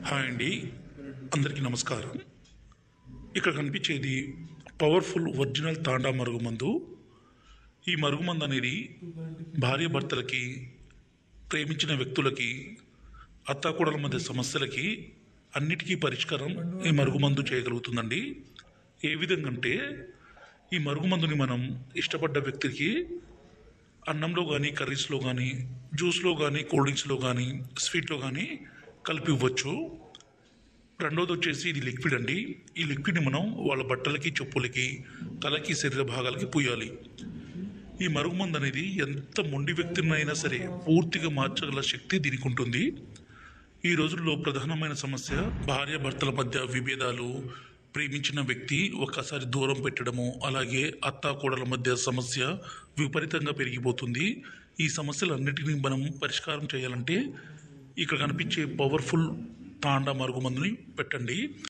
Hi అండి, అందరికీ నమస్కారం. ఇక్కడ కనిపించేది పవర్ఫుల్ ఒరిజినల్ తాండా మరుగుమందు. ఈ మరుగుమందు అనేది భార్య భర్తలకి, ప్రేమించిన వ్యక్తులకి, అత్తాకోడల మధ్య సమస్యలకి అన్నిటికీ పరిష్కారం ఈ మరుగుమందు చేయగలుగుతుందండి. ఏ విధంగా అంటే, ఈ మరుగుమందుని మనం ఇష్టపడ్డ వ్యక్తికి అన్నంలో కానీ, కర్రీస్లో కానీ, జ్యూస్లో కానీ, కూల్ డ్రింక్స్లో కానీ, స్వీట్లో కానీ కలిపి ఇవ్వచ్చు. రెండోది వచ్చేసి ఇది లిక్విడ్ అండి. ఈ లిక్విడ్ని మనం వాళ్ళ బట్టలకి, చెప్పులకి, తలకి, శరీర భాగాలకి పూయాలి. ఈ మరుగుమందు అనేది ఎంత మొండి వ్యక్తినైనా సరే పూర్తిగా మార్చగల శక్తి దీనికి ఉంటుంది. ఈ రోజుల్లో ప్రధానమైన సమస్య భార్య భర్తల మధ్య విభేదాలు, ప్రేమించిన వ్యక్తి ఒక్కసారి దూరం పెట్టడము, అలాగే అత్తాకోడల మధ్య సమస్య విపరీతంగా పెరిగిపోతుంది. ఈ సమస్యలన్నిటినీ మనం పరిష్కారం చేయాలంటే ఇక్కడ కనిపించే పవర్ఫుల్ తాండా మరుగుమందుని పెట్టండి.